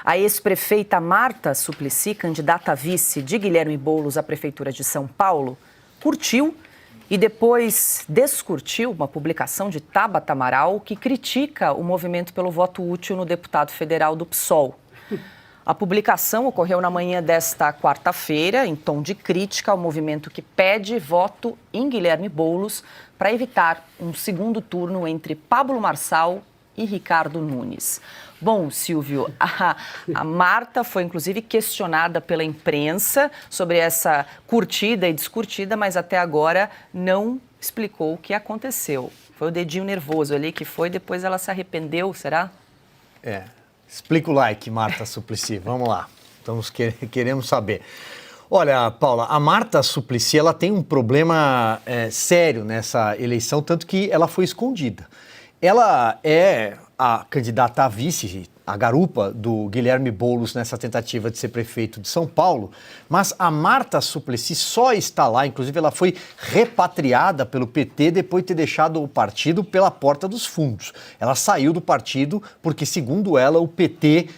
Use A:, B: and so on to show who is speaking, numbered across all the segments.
A: A ex-prefeita Marta Suplicy, candidata a vice de Guilherme Boulos à Prefeitura de São Paulo, curtiu e depois descurtiu uma publicação de Tabata Amaral que critica o movimento pelo voto útil no deputado federal do PSOL. A publicação ocorreu na manhã desta quarta-feira, em tom de crítica ao movimento que pede voto em Guilherme Boulos para evitar um segundo turno entre Pablo Marçal e Ricardo Nunes. Bom, Silvio, a Marta foi inclusive questionada pela imprensa sobre essa curtida e descurtida, mas até agora não explicou o que aconteceu. Foi o dedinho nervoso ali que foi, depois ela se arrependeu, será?
B: Explica o like, Marta Suplicy. Vamos lá, queremos saber. Olha, Paula, a Marta Suplicy ela tem um problema sério nessa eleição, tanto que ela foi escondida. Ela é a candidata a vice, a garupa do Guilherme Boulos nessa tentativa de ser prefeito de São Paulo, mas a Marta Suplicy só está lá, inclusive ela foi repatriada pelo PT depois de ter deixado o partido pela porta dos fundos. Ela saiu do partido porque, segundo ela, o PT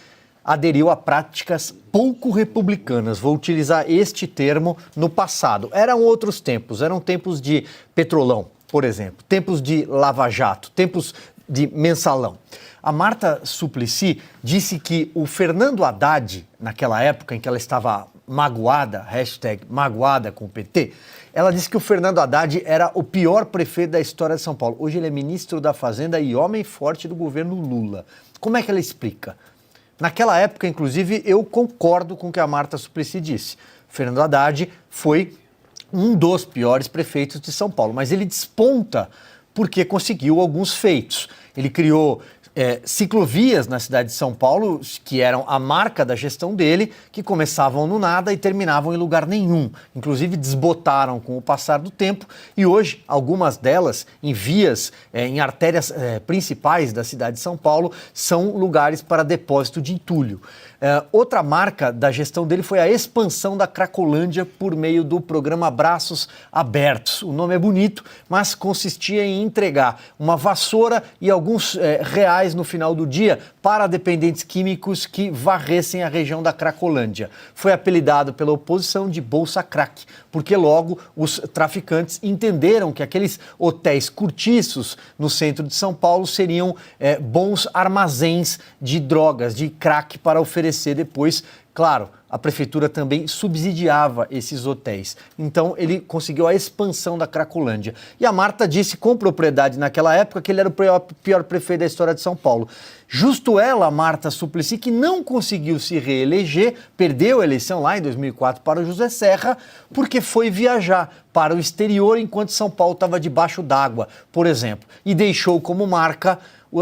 B: aderiu a práticas pouco republicanas. Vou utilizar este termo no passado. Eram outros tempos, eram tempos de Petrolão, por exemplo, tempos de Lava Jato, tempos de Mensalão. A Marta Suplicy disse que o Fernando Haddad, naquela época em que ela estava magoada, #magoada com o PT, ela disse que o Fernando Haddad era o pior prefeito da história de São Paulo. Hoje ele é ministro da Fazenda e homem forte do governo Lula. Como é que ela explica? Naquela época, inclusive, eu concordo com o que a Marta Suplicy disse. Fernando Haddad foi um dos piores prefeitos de São Paulo, mas ele desponta porque conseguiu alguns feitos. Ele criou ciclovias na cidade de São Paulo, que eram a marca da gestão dele, que começavam no nada e terminavam em lugar nenhum. Inclusive desbotaram com o passar do tempo e hoje algumas delas em vias, em artérias principais da cidade de São Paulo, são lugares para depósito de entulho. Outra marca da gestão dele foi a expansão da Cracolândia por meio do programa Braços Abertos. O nome é bonito, mas consistia em entregar uma vassoura e alguns reais no final do dia para dependentes químicos que varressem a região da Cracolândia. Foi apelidado pela oposição de Bolsa Crack, porque logo os traficantes entenderam que aqueles hotéis cortiços no centro de São Paulo seriam bons armazéns de drogas, de crack para oferecer depois. Claro, a prefeitura também subsidiava esses hotéis. Então, ele conseguiu a expansão da Cracolândia. E a Marta disse com propriedade naquela época que ele era o pior prefeito da história de São Paulo. Justo ela, Marta Suplicy, que não conseguiu se reeleger, perdeu a eleição lá em 2004 para o José Serra, porque foi viajar para o exterior enquanto São Paulo estava debaixo d'água, por exemplo, e deixou como marca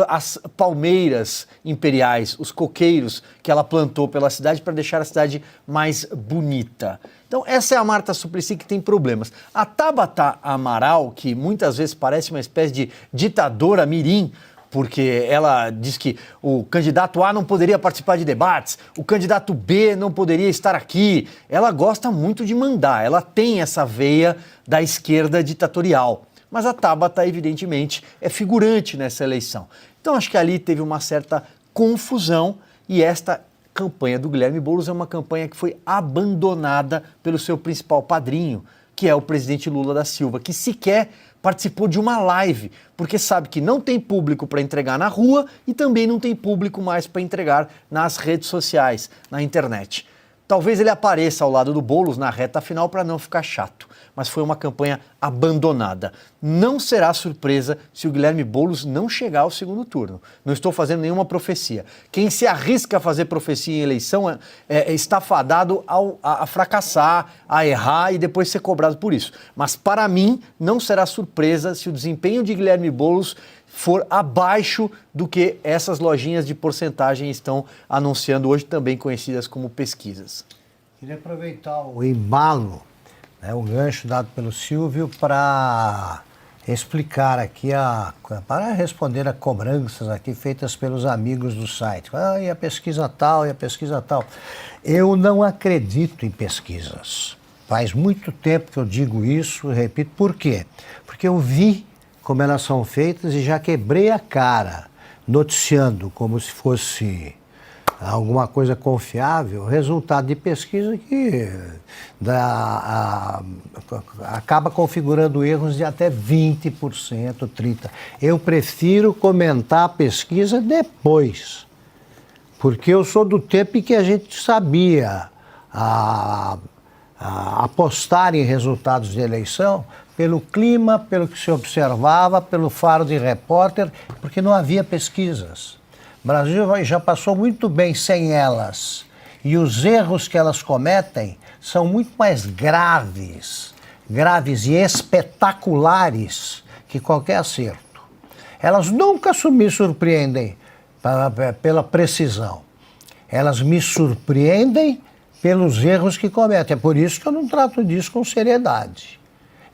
B: as palmeiras imperiais, os coqueiros que ela plantou pela cidade para deixar a cidade mais bonita. Então essa é a Marta Suplicy que tem problemas. A Tabata Amaral, que muitas vezes parece uma espécie de ditadora mirim, porque ela diz que o candidato A não poderia participar de debates, o candidato B não poderia estar aqui. Ela gosta muito de mandar, ela tem essa veia da esquerda ditatorial. Mas a Tabata, evidentemente, é figurante nessa eleição. Então, acho que ali teve uma certa confusão e esta campanha do Guilherme Boulos é uma campanha que foi abandonada pelo seu principal padrinho, que é o presidente Lula da Silva, que sequer participou de uma live, porque sabe que não tem público para entregar na rua e também não tem público mais para entregar nas redes sociais, na internet. Talvez ele apareça ao lado do Boulos na reta final para não ficar chato, mas foi uma campanha abandonada. Não será surpresa se o Guilherme Boulos não chegar ao segundo turno. Não estou fazendo nenhuma profecia. Quem se arrisca a fazer profecia em eleição está fadado a fracassar, a errar e depois ser cobrado por isso. Mas para mim não será surpresa se o desempenho de Guilherme Boulos for abaixo do que essas lojinhas de porcentagem estão anunciando hoje, também conhecidas como pesquisas.
C: Queria aproveitar o embalo, o gancho dado pelo Silvio para explicar aqui, para responder a cobranças aqui feitas pelos amigos do site. E a pesquisa tal, e a pesquisa tal. Eu não acredito em pesquisas. Faz muito tempo que eu digo isso e repito. Por quê? Porque eu vi como elas são feitas e já quebrei a cara noticiando como se fosse alguma coisa confiável, resultado de pesquisa que acaba configurando erros de até 20%, 30%. Eu prefiro comentar a pesquisa depois, porque eu sou do tempo em que a gente sabia apostar em resultados de eleição pelo clima, pelo que se observava, pelo faro de repórter, porque não havia pesquisas. O Brasil já passou muito bem sem elas. E os erros que elas cometem são muito mais graves e espetaculares que qualquer acerto. Elas nunca me surpreendem pela precisão. Elas me surpreendem pelos erros que cometem. É por isso que eu não trato disso com seriedade.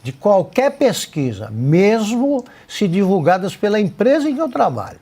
C: De qualquer pesquisa, mesmo se divulgadas pela empresa em que eu trabalho.